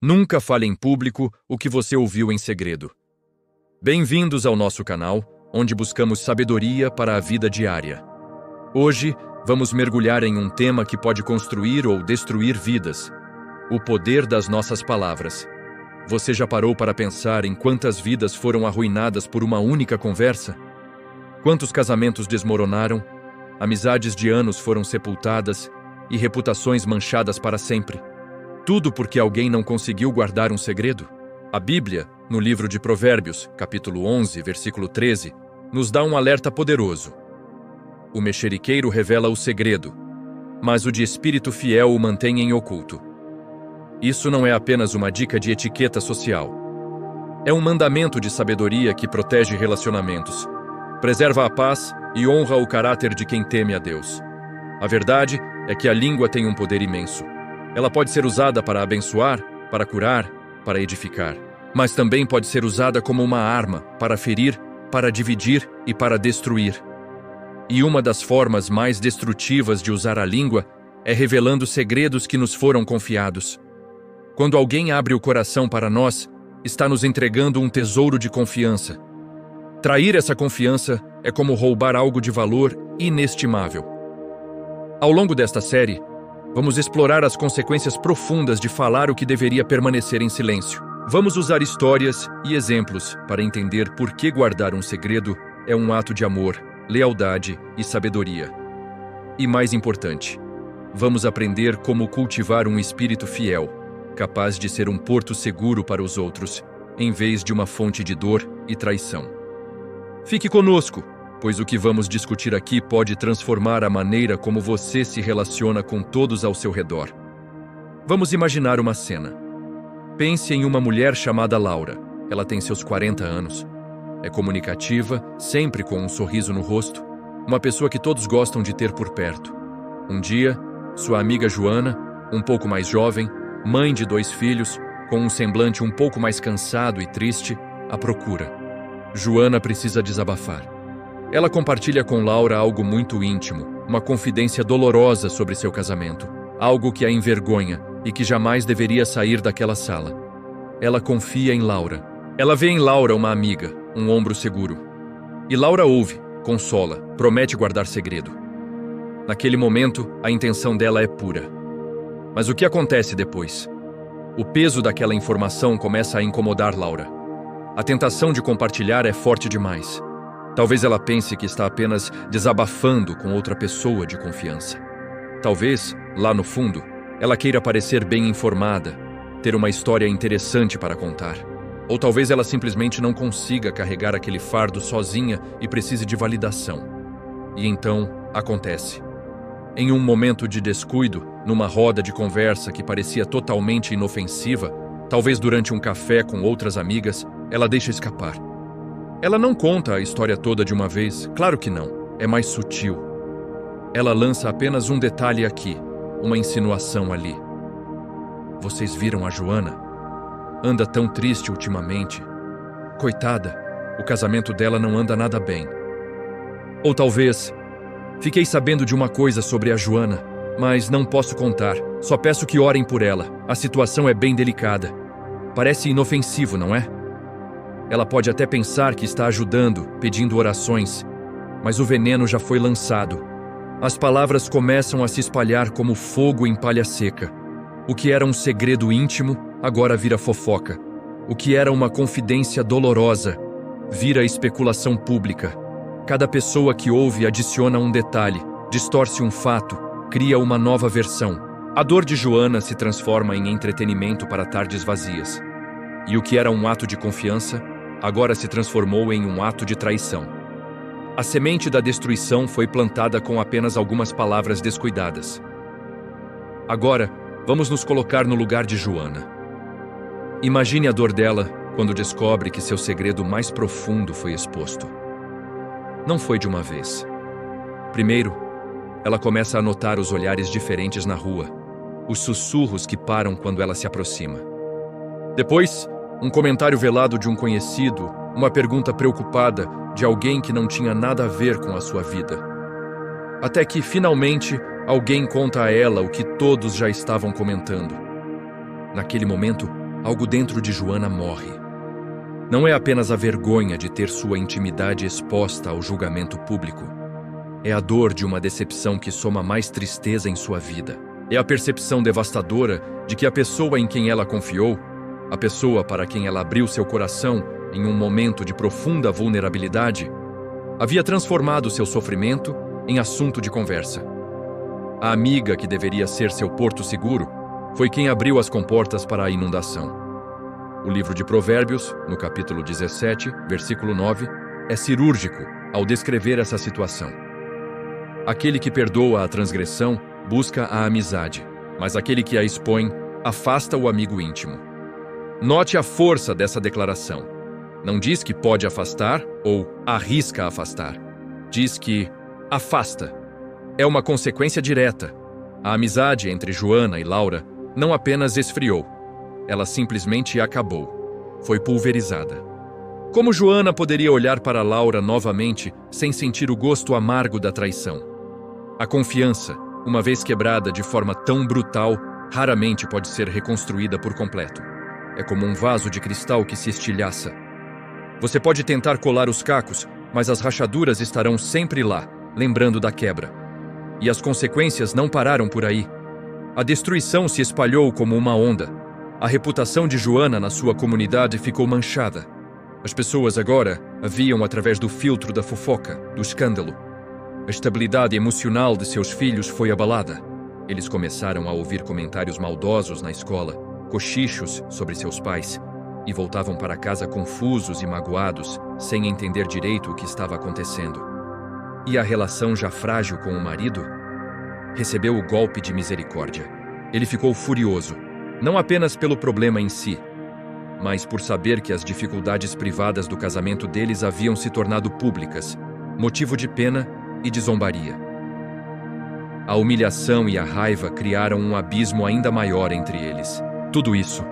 Nunca fale em público o que você ouviu em segredo. Bem-vindos ao nosso canal, onde buscamos sabedoria para a vida diária. Hoje, vamos mergulhar em um tema que pode construir ou destruir vidas: o poder das nossas palavras. Você já parou para pensar em quantas vidas foram arruinadas por uma única conversa? Quantos casamentos desmoronaram, amizades de anos foram sepultadas e reputações manchadas para sempre? Tudo porque alguém não conseguiu guardar um segredo? A Bíblia, no livro de Provérbios, capítulo 11, versículo 13, nos dá um alerta poderoso. O mexeriqueiro revela o segredo, mas o de espírito fiel o mantém em oculto. Isso não é apenas uma dica de etiqueta social. É um mandamento de sabedoria que protege relacionamentos, preserva a paz e honra o caráter de quem teme a Deus. A verdade é que a língua tem um poder imenso. Ela pode ser usada para abençoar, para curar, para edificar. Mas também pode ser usada como uma arma para ferir, para dividir e para destruir. E uma das formas mais destrutivas de usar a língua é revelando segredos que nos foram confiados. Quando alguém abre o coração para nós, está nos entregando um tesouro de confiança. Trair essa confiança é como roubar algo de valor inestimável. Ao longo desta série, vamos explorar as consequências profundas de falar o que deveria permanecer em silêncio. Vamos usar histórias e exemplos para entender por que guardar um segredo é um ato de amor, lealdade e sabedoria. E mais importante, vamos aprender como cultivar um espírito fiel, capaz de ser um porto seguro para os outros, em vez de uma fonte de dor e traição. Fique conosco, pois o que vamos discutir aqui pode transformar a maneira como você se relaciona com todos ao seu redor. Vamos imaginar uma cena. Pense em uma mulher chamada Laura. Ela tem seus 40 anos. É comunicativa, sempre com um sorriso no rosto, uma pessoa que todos gostam de ter por perto. Um dia, sua amiga Joana, um pouco mais jovem, mãe de 2 filhos, com um semblante um pouco mais cansado e triste, a procura. Joana precisa desabafar. Ela compartilha com Laura algo muito íntimo, uma confidência dolorosa sobre seu casamento, algo que a envergonha e que jamais deveria sair daquela sala. Ela confia em Laura. Ela vê em Laura uma amiga, um ombro seguro. E Laura ouve, consola, promete guardar segredo. Naquele momento, a intenção dela é pura. Mas o que acontece depois? O peso daquela informação começa a incomodar Laura. A tentação de compartilhar é forte demais. Talvez ela pense que está apenas desabafando com outra pessoa de confiança. Talvez, lá no fundo, ela queira parecer bem informada, ter uma história interessante para contar. Ou talvez ela simplesmente não consiga carregar aquele fardo sozinha e precise de validação. E então, acontece. Em um momento de descuido, numa roda de conversa que parecia totalmente inofensiva, talvez durante um café com outras amigas, ela deixa escapar. Ela não conta a história toda de uma vez, claro que não, é mais sutil. Ela lança apenas um detalhe aqui, uma insinuação ali. Vocês viram a Joana? Anda tão triste ultimamente. Coitada, o casamento dela não anda nada bem. Ou talvez, fiquei sabendo de uma coisa sobre a Joana, mas não posso contar, só peço que orem por ela, a situação é bem delicada. Parece inofensivo, não é? Ela pode até pensar que está ajudando, pedindo orações, mas o veneno já foi lançado. As palavras começam a se espalhar como fogo em palha seca. O que era um segredo íntimo, agora vira fofoca. O que era uma confidência dolorosa, vira especulação pública. Cada pessoa que ouve adiciona um detalhe, distorce um fato, cria uma nova versão. A dor de Joana se transforma em entretenimento para tardes vazias. E o que era um ato de confiança, agora se transformou em um ato de traição. A semente da destruição foi plantada com apenas algumas palavras descuidadas. Agora, vamos nos colocar no lugar de Joana. Imagine a dor dela quando descobre que seu segredo mais profundo foi exposto. Não foi de uma vez. Primeiro, ela começa a notar os olhares diferentes na rua, os sussurros que param quando ela se aproxima. Depois, um comentário velado de um conhecido, uma pergunta preocupada de alguém que não tinha nada a ver com a sua vida. Até que, finalmente, alguém conta a ela o que todos já estavam comentando. Naquele momento, algo dentro de Joana morre. Não é apenas a vergonha de ter sua intimidade exposta ao julgamento público. É a dor de uma decepção que soma mais tristeza em sua vida. É a percepção devastadora de que a pessoa em quem ela confiou, a pessoa para quem ela abriu seu coração em um momento de profunda vulnerabilidade, havia transformado seu sofrimento em assunto de conversa. A amiga que deveria ser seu porto seguro foi quem abriu as comportas para a inundação. O livro de Provérbios, no capítulo 17, versículo 9, é cirúrgico ao descrever essa situação. Aquele que perdoa a transgressão busca a amizade, mas aquele que a expõe afasta o amigo íntimo. Note a força dessa declaração. Não diz que pode afastar ou arrisca afastar. Diz que afasta. É uma consequência direta. A amizade entre Joana e Laura não apenas esfriou, ela simplesmente acabou. Foi pulverizada. Como Joana poderia olhar para Laura novamente sem sentir o gosto amargo da traição? A confiança, uma vez quebrada de forma tão brutal, raramente pode ser reconstruída por completo. É como um vaso de cristal que se estilhaça. Você pode tentar colar os cacos, mas as rachaduras estarão sempre lá, lembrando da quebra. E as consequências não pararam por aí. A destruição se espalhou como uma onda. A reputação de Joana na sua comunidade ficou manchada. As pessoas agora a viam através do filtro da fofoca, do escândalo. A estabilidade emocional de seus filhos foi abalada. Eles começaram a ouvir comentários maldosos na escola, cochichos sobre seus pais, e voltavam para casa confusos e magoados, sem entender direito o que estava acontecendo. E a relação já frágil com o marido? Recebeu o golpe de misericórdia. Ele ficou furioso, não apenas pelo problema em si, mas por saber que as dificuldades privadas do casamento deles haviam se tornado públicas, motivo de pena e de zombaria. A humilhação e a raiva criaram um abismo ainda maior entre eles. Tudo isso,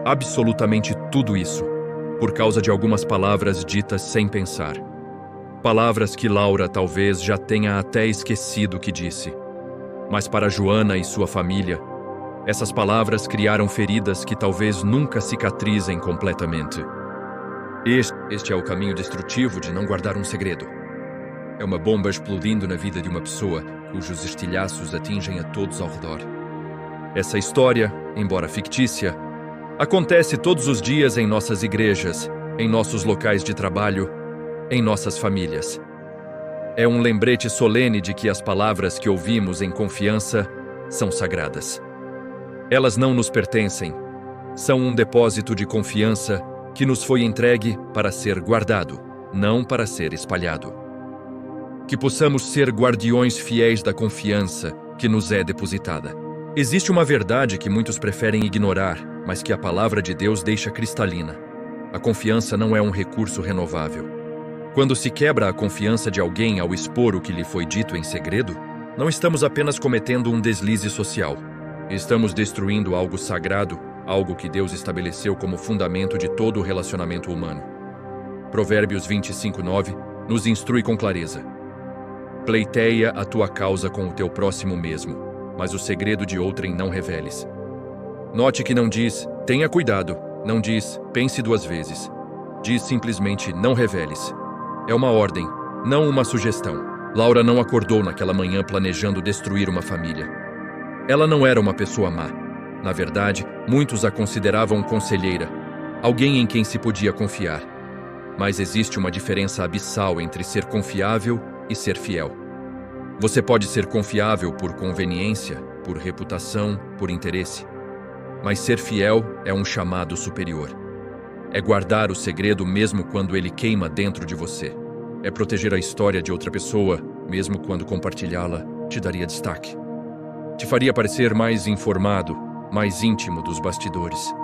absolutamente tudo isso, por causa de algumas palavras ditas sem pensar. Palavras que Laura talvez já tenha até esquecido que disse. Mas para Joana e sua família, essas palavras criaram feridas que talvez nunca cicatrizem completamente. Este é o caminho destrutivo de não guardar um segredo. É uma bomba explodindo na vida de uma pessoa cujos estilhaços atingem a todos ao redor. Essa história, embora fictícia, acontece todos os dias em nossas igrejas, em nossos locais de trabalho, em nossas famílias. É um lembrete solene de que as palavras que ouvimos em confiança são sagradas. Elas não nos pertencem. São um depósito de confiança que nos foi entregue para ser guardado, não para ser espalhado. Que possamos ser guardiões fiéis da confiança que nos é depositada. Existe uma verdade que muitos preferem ignorar, mas que a palavra de Deus deixa cristalina. A confiança não é um recurso renovável. Quando se quebra a confiança de alguém ao expor o que lhe foi dito em segredo, não estamos apenas cometendo um deslize social. Estamos destruindo algo sagrado, algo que Deus estabeleceu como fundamento de todo o relacionamento humano. Provérbios 25:9 nos instrui com clareza. Pleiteia a tua causa com o teu próximo mesmo, mas o segredo de outrem não reveles. Note que não diz, tenha cuidado, não diz, pense 2 vezes. Diz simplesmente, não reveles. É uma ordem, não uma sugestão. Laura não acordou naquela manhã planejando destruir uma família. Ela não era uma pessoa má. Na verdade, muitos a consideravam conselheira, alguém em quem se podia confiar. Mas existe uma diferença abissal entre ser confiável e ser fiel. Você pode ser confiável por conveniência, por reputação, por interesse. Mas ser fiel é um chamado superior. É guardar o segredo mesmo quando ele queima dentro de você. É proteger a história de outra pessoa, mesmo quando compartilhá-la te daria destaque. Te faria parecer mais informado, mais íntimo dos bastidores.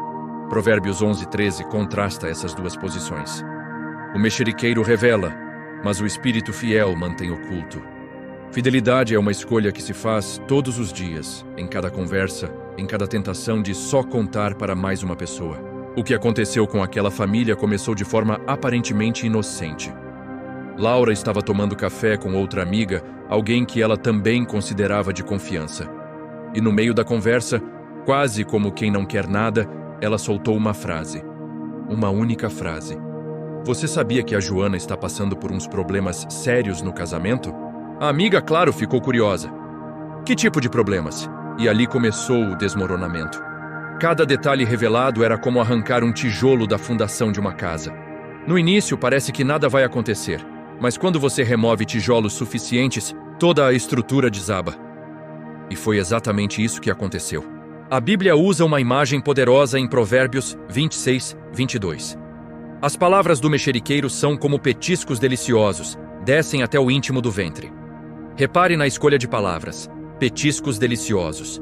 Provérbios 11:13 contrasta essas 2 posições. O mexeriqueiro revela, mas o espírito fiel mantém oculto. Fidelidade é uma escolha que se faz todos os dias, em cada conversa, em cada tentação de só contar para mais uma pessoa. O que aconteceu com aquela família começou de forma aparentemente inocente. Laura estava tomando café com outra amiga, alguém que ela também considerava de confiança. E no meio da conversa, quase como quem não quer nada, ela soltou uma frase. Uma única frase. Você sabia que a Joana está passando por uns problemas sérios no casamento? A amiga, claro, ficou curiosa. Que tipo de problemas? E ali começou o desmoronamento. Cada detalhe revelado era como arrancar um tijolo da fundação de uma casa. No início, parece que nada vai acontecer, mas quando você remove tijolos suficientes, toda a estrutura desaba. E foi exatamente isso que aconteceu. A Bíblia usa uma imagem poderosa em Provérbios 26, 22. As palavras do mexeriqueiro são como petiscos deliciosos, descem até o íntimo do ventre. Repare na escolha de palavras. Petiscos deliciosos.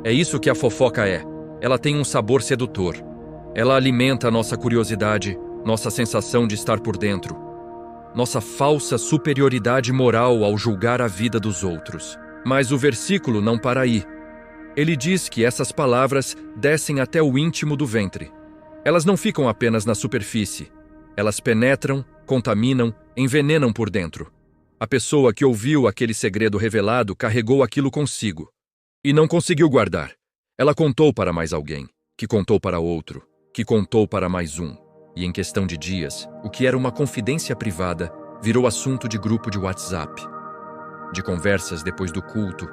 É isso que a fofoca é. Ela tem um sabor sedutor. Ela alimenta a nossa curiosidade, nossa sensação de estar por dentro, nossa falsa superioridade moral ao julgar a vida dos outros. Mas o versículo não para aí. Ele diz que essas palavras descem até o íntimo do ventre. Elas não ficam apenas na superfície. Elas penetram, contaminam, envenenam por dentro. A pessoa que ouviu aquele segredo revelado carregou aquilo consigo. E não conseguiu guardar. Ela contou para mais alguém, que contou para outro, que contou para mais um. E em questão de dias, o que era uma confidência privada virou assunto de grupo de WhatsApp. De conversas depois do culto,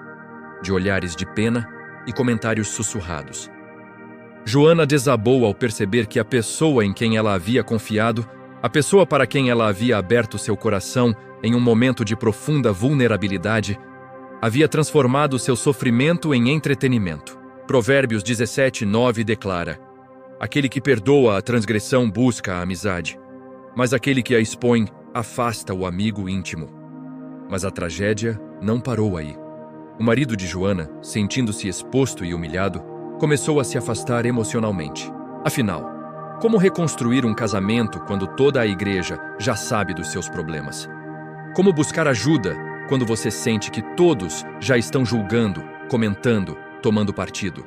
de olhares de pena e comentários sussurrados. Joana desabou ao perceber que a pessoa em quem ela havia confiado, a pessoa para quem ela havia aberto seu coração em um momento de profunda vulnerabilidade, havia transformado seu sofrimento em entretenimento. Provérbios 17, 9 declara: aquele que perdoa a transgressão busca a amizade, mas aquele que a expõe afasta o amigo íntimo. Mas a tragédia não parou aí. O marido de Joana, sentindo-se exposto e humilhado, começou a se afastar emocionalmente. Afinal, como reconstruir um casamento quando toda a igreja já sabe dos seus problemas? Como buscar ajuda quando você sente que todos já estão julgando, comentando, tomando partido?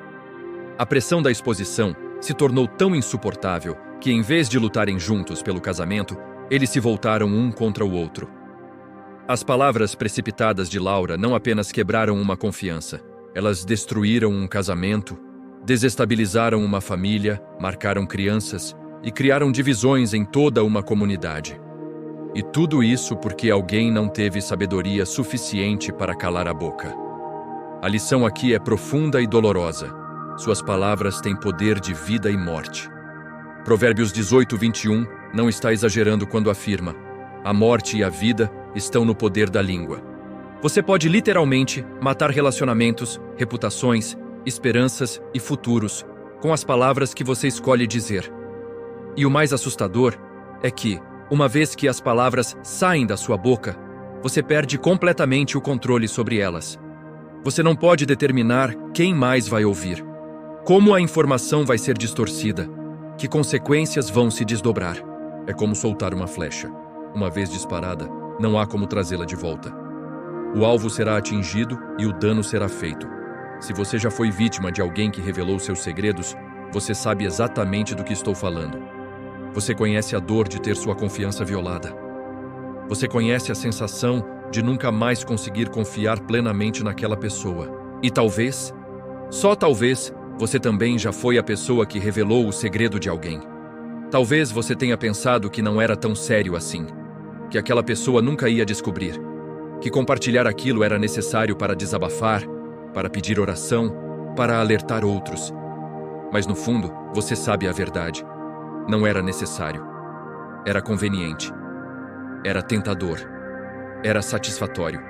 A pressão da exposição se tornou tão insuportável que, em vez de lutarem juntos pelo casamento, eles se voltaram um contra o outro. As palavras precipitadas de Laura não apenas quebraram uma confiança, elas destruíram um casamento, desestabilizaram uma família, marcaram crianças e criaram divisões em toda uma comunidade. E tudo isso porque alguém não teve sabedoria suficiente para calar a boca. A lição aqui é profunda e dolorosa. Suas palavras têm poder de vida e morte. Provérbios 18, 21 não está exagerando quando afirma: a morte e a vida estão no poder da língua. Você pode literalmente matar relacionamentos, reputações, esperanças e futuros com as palavras que você escolhe dizer. E o mais assustador é que, uma vez que as palavras saem da sua boca, você perde completamente o controle sobre elas. Você não pode determinar quem mais vai ouvir, como a informação vai ser distorcida, que consequências vão se desdobrar. É como soltar uma flecha. Uma vez disparada, não há como trazê-la de volta. O alvo será atingido e o dano será feito. Se você já foi vítima de alguém que revelou seus segredos, você sabe exatamente do que estou falando. Você conhece a dor de ter sua confiança violada. Você conhece a sensação de nunca mais conseguir confiar plenamente naquela pessoa. E talvez, só talvez, você também já foi a pessoa que revelou o segredo de alguém. Talvez você tenha pensado que não era tão sério assim, que aquela pessoa nunca ia descobrir, que compartilhar aquilo era necessário para desabafar, para pedir oração, para alertar outros. Mas no fundo, você sabe a verdade. Não era necessário. Era conveniente. Era tentador. Era satisfatório.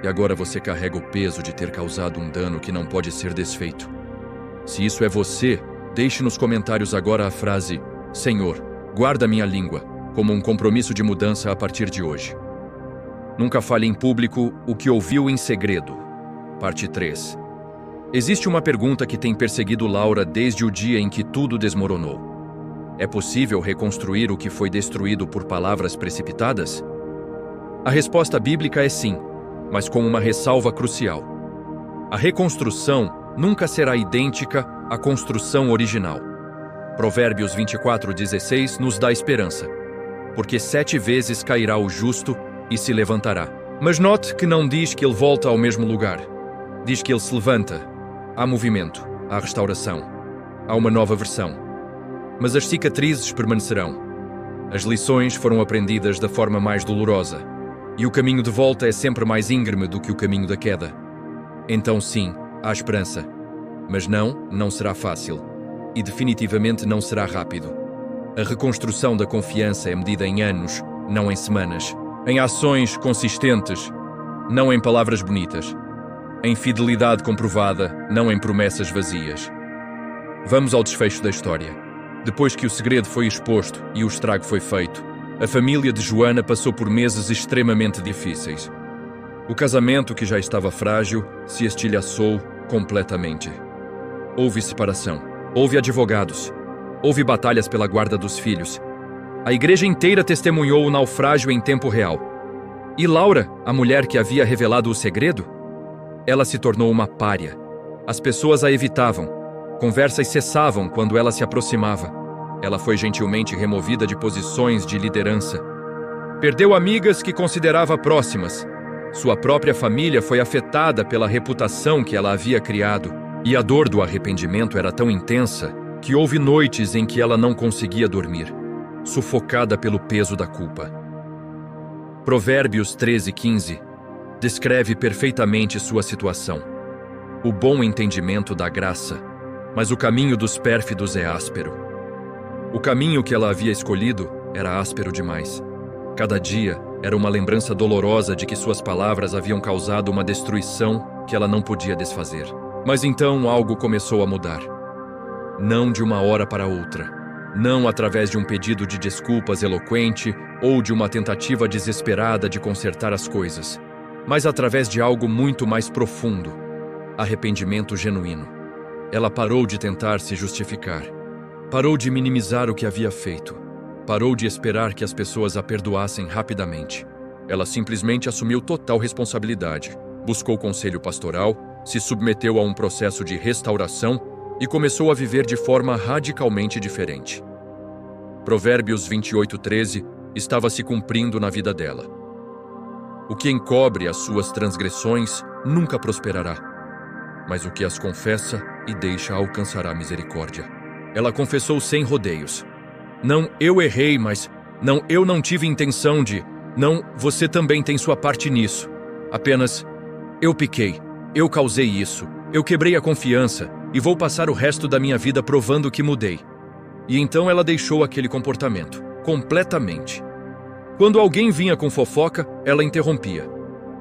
E agora você carrega o peso de ter causado um dano que não pode ser desfeito. Se isso é você, deixe nos comentários agora a frase: Senhor, guarda minha língua, como um compromisso de mudança a partir de hoje. Nunca fale em público o que ouviu em segredo. Parte 3. Existe uma pergunta que tem perseguido Laura desde o dia em que tudo desmoronou. É possível reconstruir o que foi destruído por palavras precipitadas? A resposta bíblica é sim, mas com uma ressalva crucial. A reconstrução nunca será idêntica à construção original. Provérbios 24:16 nos dá esperança. Porque 7 vezes cairá o justo e se levantará. Mas note que não diz que ele volta ao mesmo lugar. Diz que ele se levanta. Há movimento, há restauração. Há uma nova versão. mas as cicatrizes permanecerão. As lições foram aprendidas da forma mais dolorosa, e o caminho de volta é sempre mais íngreme do que o caminho da queda. Então sim, há esperança. Mas não será fácil. E definitivamente não será rápido. A reconstrução da confiança é medida em anos, não em semanas. Em ações consistentes, não em palavras bonitas. Em fidelidade comprovada, não em promessas vazias. Vamos ao desfecho da história. Depois que o segredo foi exposto e o estrago foi feito, a família de Joana passou por meses extremamente difíceis. O casamento, que já estava frágil, se estilhaçou completamente. Houve separação, houve advogados, houve batalhas pela guarda dos filhos. A igreja inteira testemunhou o naufrágio em tempo real. E Laura, a mulher que havia revelado o segredo? Ela se tornou uma pária. As pessoas a evitavam. Conversas cessavam quando ela se aproximava. Ela foi gentilmente removida de posições de liderança. Perdeu amigas que considerava próximas. Sua própria família foi afetada pela reputação que ela havia criado. E a dor do arrependimento era tão intensa que houve noites em que ela não conseguia dormir, sufocada pelo peso da culpa. Provérbios 13:15 descreve perfeitamente sua situação. O bom entendimento dá graça, mas o caminho dos pérfidos é áspero. O caminho que ela havia escolhido era áspero demais. Cada dia era uma lembrança dolorosa de que suas palavras haviam causado uma destruição que ela não podia desfazer. Mas então algo começou a mudar. Não de uma hora para outra. Não através de um pedido de desculpas eloquente ou de uma tentativa desesperada de consertar as coisas, mas através de algo muito mais profundo: arrependimento genuíno. Ela parou de tentar se justificar. Parou de minimizar o que havia feito. Parou de esperar que as pessoas a perdoassem rapidamente. Ela simplesmente assumiu total responsabilidade. Buscou conselho pastoral, se submeteu a um processo de restauração e começou a viver de forma radicalmente diferente. Provérbios 28:13 estava se cumprindo na vida dela. O que encobre as suas transgressões nunca prosperará, mas o que as confessa e deixa alcançará misericórdia. Ela confessou sem rodeios. Não, eu errei, mas não, eu não tive intenção de. Não, você também tem sua parte nisso. Apenas, eu piquei, eu causei isso, eu quebrei a confiança e vou passar o resto da minha vida provando que mudei. E então ela deixou aquele comportamento, completamente. Quando alguém vinha com fofoca, ela interrompia.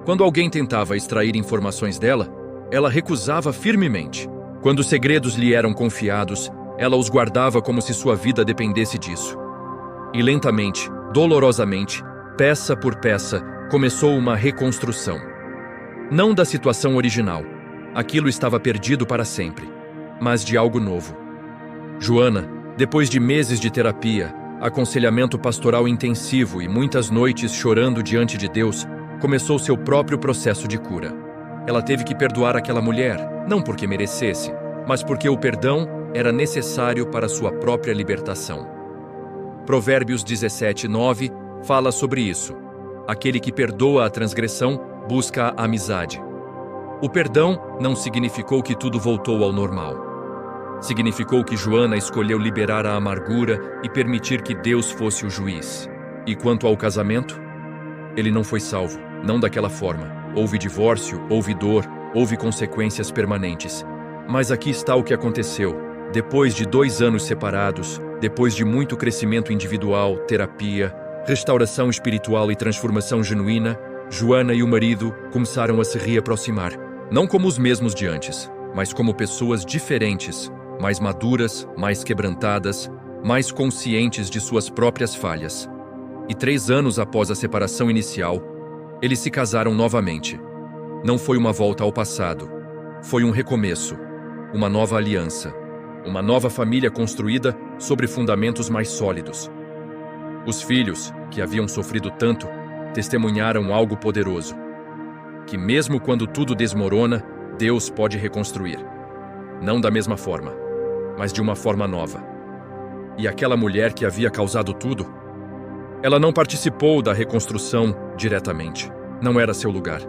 Quando alguém tentava extrair informações dela, ela recusava firmemente. Quando segredos lhe eram confiados, ela os guardava como se sua vida dependesse disso. E lentamente, dolorosamente, peça por peça, começou uma reconstrução. Não da situação original, aquilo estava perdido para sempre, mas de algo novo. Joana, depois de meses de terapia, aconselhamento pastoral intensivo e muitas noites chorando diante de Deus, começou seu próprio processo de cura. Ela teve que perdoar aquela mulher, não porque merecesse, mas porque o perdão era necessário para sua própria libertação. Provérbios 17:9 fala sobre isso. Aquele que perdoa a transgressão busca a amizade. O perdão não significou que tudo voltou ao normal. Significou que Joana escolheu liberar a amargura e permitir que Deus fosse o juiz. E quanto ao casamento? Ele não foi salvo, não daquela forma. Houve divórcio, houve dor, houve consequências permanentes. Mas aqui está o que aconteceu. Depois de 2 anos separados, depois de muito crescimento individual, terapia, restauração espiritual e transformação genuína, Joana e o marido começaram a se reaproximar. Não como os mesmos de antes, mas como pessoas diferentes, mais maduras, mais quebrantadas, mais conscientes de suas próprias falhas. E 3 anos após a separação inicial, eles se casaram novamente. Não foi uma volta ao passado, foi um recomeço, uma nova aliança, uma nova família construída sobre fundamentos mais sólidos. Os filhos, que haviam sofrido tanto, testemunharam algo poderoso, que mesmo quando tudo desmorona, Deus pode reconstruir. Não da mesma forma, mas de uma forma nova. E aquela mulher que havia causado tudo, ela não participou da reconstrução diretamente. Não era seu lugar.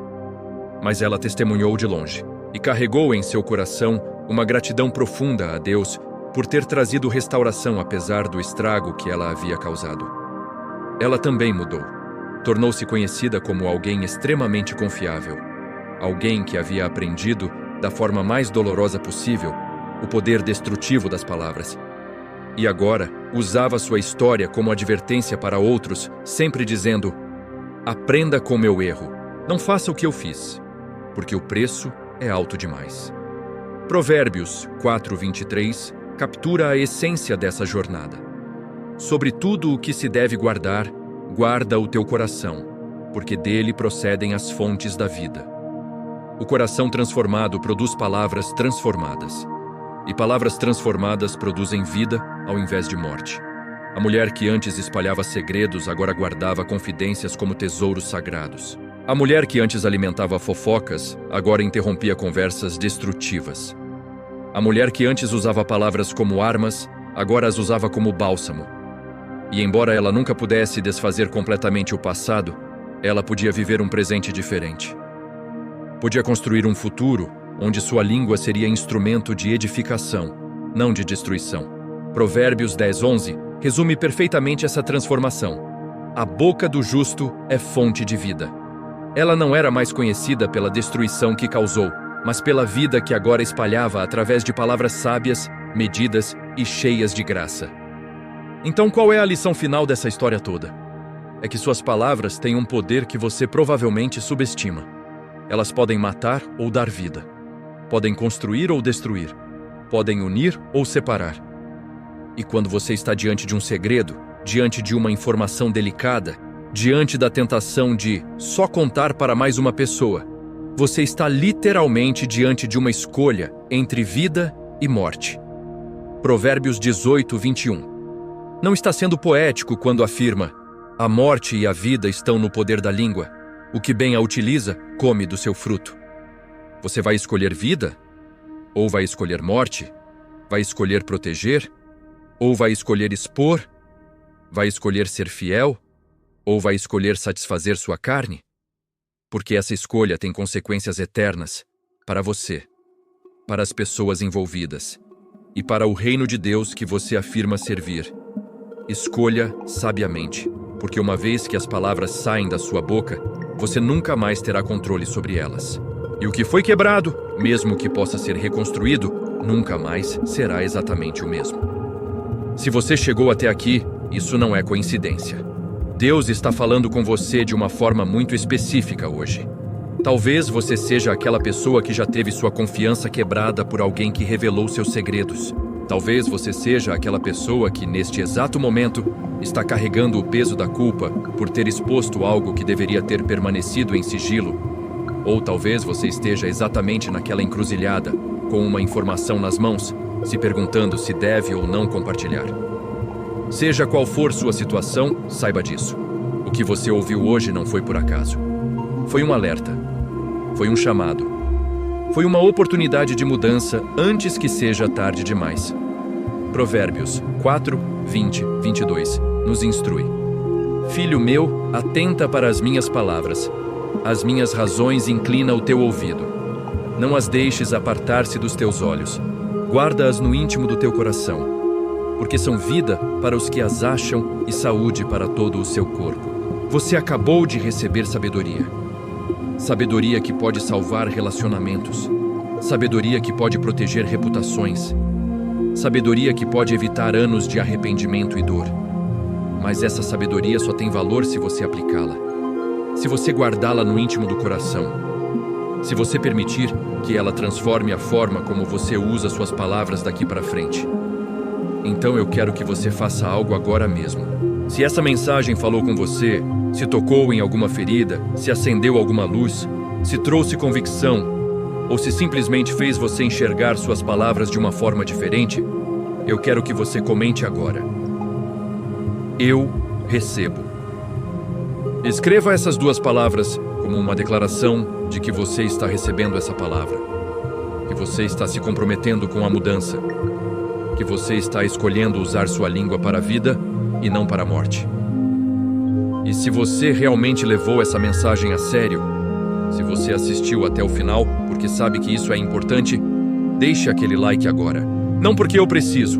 Mas ela testemunhou de longe e carregou em seu coração uma gratidão profunda a Deus por ter trazido restauração apesar do estrago que ela havia causado. Ela também mudou. Tornou-se conhecida como alguém extremamente confiável, alguém que havia aprendido, da forma mais dolorosa possível, o poder destrutivo das palavras. E agora usava sua história como advertência para outros, sempre dizendo: aprenda com meu erro, não faça o que eu fiz, porque o preço é alto demais. Provérbios 4:23 captura a essência dessa jornada. Sobre tudo o que se deve guardar, guarda o teu coração, porque dele procedem as fontes da vida. O coração transformado produz palavras transformadas, e palavras transformadas produzem vida ao invés de morte. A mulher que antes espalhava segredos agora guardava confidências como tesouros sagrados. A mulher que antes alimentava fofocas agora interrompia conversas destrutivas. A mulher que antes usava palavras como armas agora as usava como bálsamo. E embora ela nunca pudesse desfazer completamente o passado, ela podia viver um presente diferente. Podia construir um futuro onde sua língua seria instrumento de edificação, não de destruição. Provérbios 10:11 resume perfeitamente essa transformação. A boca do justo é fonte de vida. Ela não era mais conhecida pela destruição que causou, mas pela vida que agora espalhava através de palavras sábias, medidas e cheias de graça. Então, qual é a lição final dessa história toda? É que suas palavras têm um poder que você provavelmente subestima. Elas podem matar ou dar vida. Podem construir ou destruir. Podem unir ou separar. E quando você está diante de um segredo, diante de uma informação delicada, diante da tentação de só contar para mais uma pessoa, você está literalmente diante de uma escolha entre vida e morte. Provérbios 18:21. Não está sendo poético quando afirma: a morte e a vida estão no poder da língua. O que bem a utiliza, come do seu fruto. Você vai escolher vida? Ou vai escolher morte? Vai escolher proteger? Ou vai escolher expor? Vai escolher ser fiel? Ou vai escolher satisfazer sua carne? Porque essa escolha tem consequências eternas para você, para as pessoas envolvidas e para o reino de Deus que você afirma servir. Escolha sabiamente, porque uma vez que as palavras saem da sua boca, você nunca mais terá controle sobre elas. E o que foi quebrado, mesmo que possa ser reconstruído, nunca mais será exatamente o mesmo. Se você chegou até aqui, isso não é coincidência. Deus está falando com você de uma forma muito específica hoje. Talvez você seja aquela pessoa que já teve sua confiança quebrada por alguém que revelou seus segredos. Talvez você seja aquela pessoa que, neste exato momento, está carregando o peso da culpa por ter exposto algo que deveria ter permanecido em sigilo. Ou talvez você esteja exatamente naquela encruzilhada, com uma informação nas mãos, se perguntando se deve ou não compartilhar. Seja qual for sua situação, saiba disso. O que você ouviu hoje não foi por acaso. Foi um alerta. Foi um chamado. Foi uma oportunidade de mudança antes que seja tarde demais. Provérbios 4, 20, 22 nos instrui. Filho meu, atenta para as minhas palavras. As minhas razões inclina o teu ouvido. Não as deixes apartar-se dos teus olhos. Guarda-as no íntimo do teu coração, porque são vida para os que as acham e saúde para todo o seu corpo. Você acabou de receber sabedoria. Sabedoria que pode salvar relacionamentos. Sabedoria que pode proteger reputações. Sabedoria que pode evitar anos de arrependimento e dor. Mas essa sabedoria só tem valor se você aplicá-la. Se você guardá-la no íntimo do coração. Se você permitir que ela transforme a forma como você usa suas palavras daqui para frente. Então eu quero que você faça algo agora mesmo. Se essa mensagem falou com você, se tocou em alguma ferida, se acendeu alguma luz, se trouxe convicção, ou se simplesmente fez você enxergar suas palavras de uma forma diferente, eu quero que você comente agora. Eu recebo. Escreva essas duas palavras como uma declaração de que você está recebendo essa palavra, que você está se comprometendo com a mudança, que você está escolhendo usar sua língua para a vida e não para a morte. E se você realmente levou essa mensagem a sério, se você assistiu até o final porque sabe que isso é importante, deixe aquele like agora. Não porque eu preciso,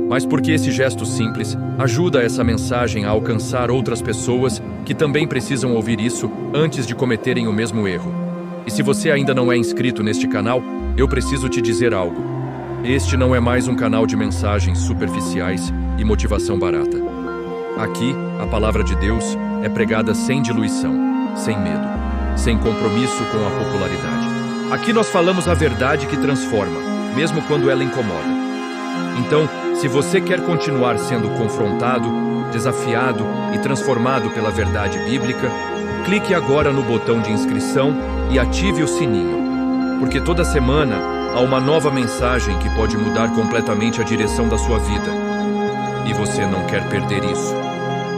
mas porque esse gesto simples ajuda essa mensagem a alcançar outras pessoas que também precisam ouvir isso antes de cometerem o mesmo erro. E se você ainda não é inscrito neste canal, eu preciso te dizer algo. Este não é mais um canal de mensagens superficiais e motivação barata. Aqui, a palavra de Deus é pregada sem diluição, sem medo, sem compromisso com a popularidade. Aqui nós falamos a verdade que transforma, mesmo quando ela incomoda. Então, se você quer continuar sendo confrontado, desafiado e transformado pela verdade bíblica, clique agora no botão de inscrição e ative o sininho, porque toda semana há uma nova mensagem que pode mudar completamente a direção da sua vida. E você não quer perder isso.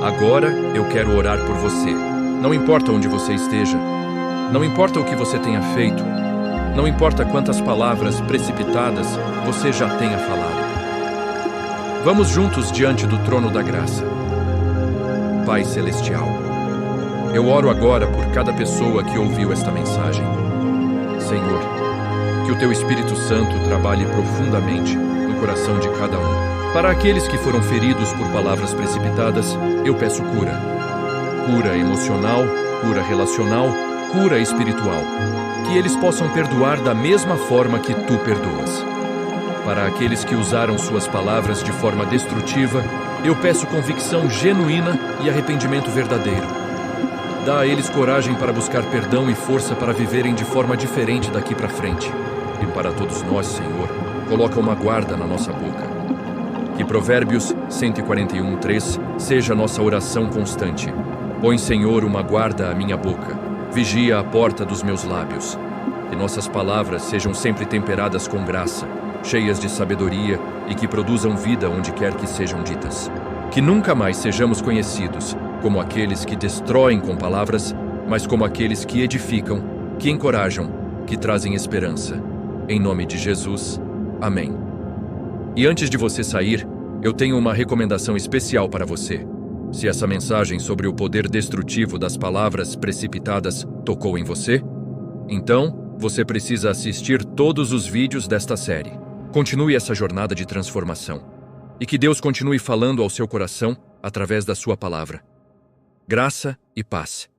Agora eu quero orar por você. Não importa onde você esteja, não importa o que você tenha feito, não importa quantas palavras precipitadas você já tenha falado. Vamos juntos diante do trono da graça. Pai Celestial, eu oro agora por cada pessoa que ouviu esta mensagem. Senhor, que o Teu Espírito Santo trabalhe profundamente no coração de cada um. Para aqueles que foram feridos por palavras precipitadas, eu peço cura. Cura emocional, cura relacional, cura espiritual. Que eles possam perdoar da mesma forma que Tu perdoas. Para aqueles que usaram suas palavras de forma destrutiva, eu peço convicção genuína e arrependimento verdadeiro. Dá a eles coragem para buscar perdão e força para viverem de forma diferente daqui para frente. E para todos nós, Senhor, coloca uma guarda na nossa boca. Que Provérbios 141:3 seja nossa oração constante. Põe, Senhor, uma guarda à minha boca. Vigia a porta dos meus lábios. Que nossas palavras sejam sempre temperadas com graça, cheias de sabedoria e que produzam vida onde quer que sejam ditas. Que nunca mais sejamos conhecidos como aqueles que destroem com palavras, mas como aqueles que edificam, que encorajam, que trazem esperança. Em nome de Jesus. Amém. E antes de você sair, eu tenho uma recomendação especial para você. Se essa mensagem sobre o poder destrutivo das palavras precipitadas tocou em você, então você precisa assistir todos os vídeos desta série. Continue essa jornada de transformação. E que Deus continue falando ao seu coração através da sua palavra. Graça e paz.